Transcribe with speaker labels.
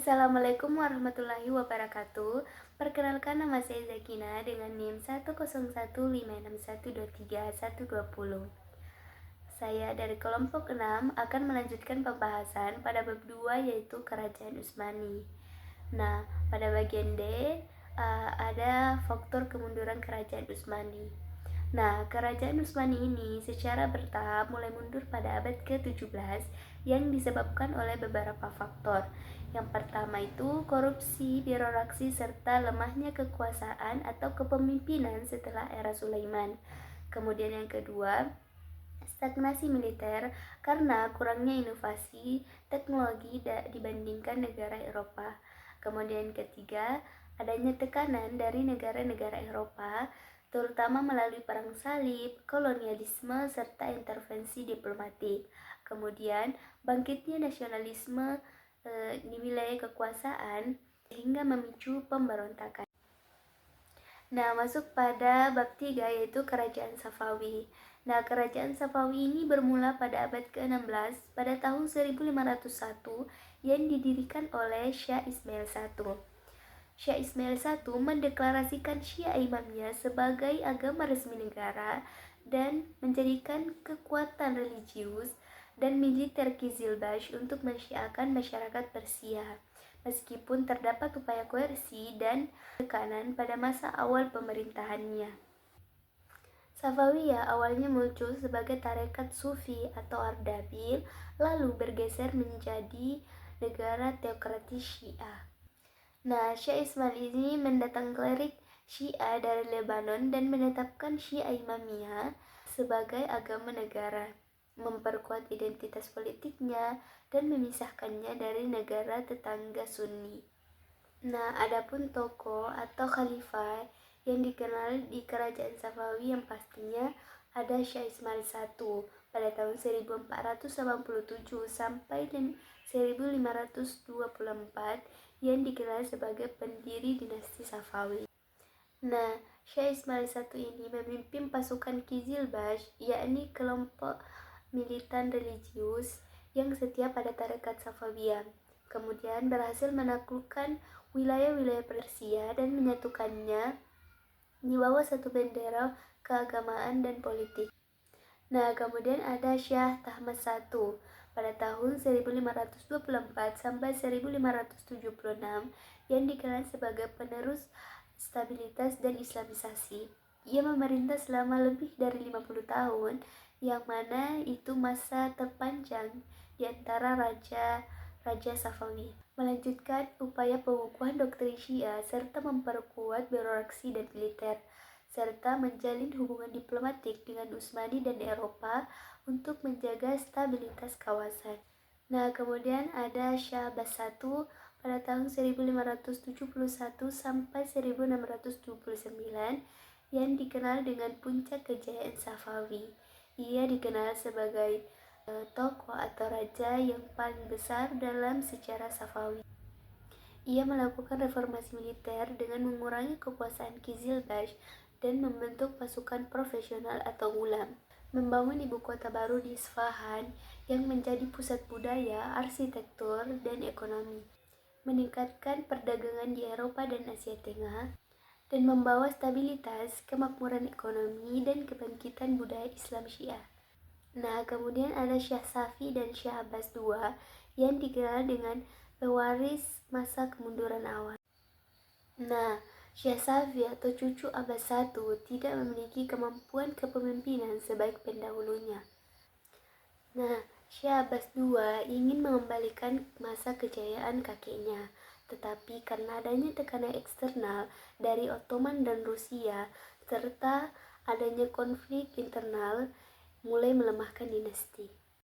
Speaker 1: Assalamualaikum warahmatullahi wabarakatuh. Perkenalkan, nama saya Zakina dengan NIM 10156123120. Saya dari kelompok 6 akan melanjutkan pembahasan pada bab 2, yaitu Kerajaan Utsmani. Nah, pada bagian D ada faktor kemunduran Kerajaan Utsmani. Nah, Kerajaan Utsmani ini secara bertahap mulai mundur pada abad ke-17 yang disebabkan oleh beberapa faktor. Yang pertama itu korupsi, birokrasi, serta lemahnya kekuasaan atau kepemimpinan setelah era Sulaiman. Kemudian yang kedua, stagnasi militer karena kurangnya inovasi teknologi dibandingkan negara Eropa. Kemudian ketiga, adanya tekanan dari negara-negara Eropa, terutama melalui perang salib, kolonialisme, serta intervensi diplomatik. Kemudian bangkitnya nasionalisme di wilayah kekuasaan hingga memicu pemberontakan. Nah, masuk pada bab 3, yaitu Kerajaan Safawi. Nah, Kerajaan Safawi ini bermula pada abad ke-16 pada tahun 1501 yang didirikan oleh Syah Ismail I. Syah Ismail I mendeklarasikan Syiah Imamiyah sebagai agama resmi negara dan menjadikan kekuatan religius dan militer Qizilbash untuk mensyiahkan masyarakat Persia, meskipun terdapat upaya koersi dan tekanan pada masa awal pemerintahannya. Safawiyah awalnya muncul sebagai tarekat Sufi atau Ardabil, lalu bergeser menjadi negara teokratis Syiah. Nah, Syah Ismail ini mendatang klerik Syiah dari Lebanon dan menetapkan Syiah Imamiyah sebagai agama negara, memperkuat identitas politiknya dan memisahkannya dari negara tetangga Sunni. Nah, adapun tokoh atau khalifah yang dikenal di kerajaan Safawi yang pastinya ada Syah Ismail I pada tahun 1487 sampai 1524 yang dikenal sebagai pendiri dinasti Safawi. Nah, Syah Ismail I ini memimpin pasukan Qizilbash, yakni kelompok militan religius yang setia pada tarekat Safawiyah. Kemudian berhasil menaklukkan wilayah-wilayah Persia dan menyatukannya di bawah satu bendera keagamaan dan politik. Nah, kemudian ada Syah Tahmasp I pada tahun 1524 sampai 1576 yang dikenal sebagai penerus stabilitas dan islamisasi. Ia memerintah selama lebih dari 50 tahun, yang mana itu masa terpanjang di antara Raja Safawi. Melanjutkan upaya pengukuhan doktrin Syiah serta memperkuat birokrasi dan militer, serta menjalin hubungan diplomatik dengan Utsmani dan Eropa untuk menjaga stabilitas kawasan. Nah, kemudian ada Syah Abbas I pada tahun 1571 sampai 1629 yang dikenal dengan puncak kejayaan Safawi. Ia dikenal sebagai tokoh atau raja yang paling besar dalam sejarah Safawi. Ia melakukan reformasi militer dengan mengurangi kekuasaan Qizilbash dan membentuk pasukan profesional atau ghulam, membangun ibu kota baru di Isfahan yang menjadi pusat budaya, arsitektur, dan ekonomi, meningkatkan perdagangan di Eropa dan Asia Tengah, dan membawa stabilitas, kemakmuran ekonomi, dan kebangkitan budaya Islam Syiah. Nah, kemudian ada Syah Safi dan Syah Abbas II yang dikenal dengan pewaris masa kemunduran awal. Nah, Syah Safi atau cucu Abbas I tidak memiliki kemampuan kepemimpinan sebaik pendahulunya. Nah, Syah Abbas II ingin mengembalikan masa kejayaan kakeknya, tetapi karena adanya tekanan eksternal dari Ottoman dan Rusia, serta adanya konflik internal, mulai melemahkan dinasti.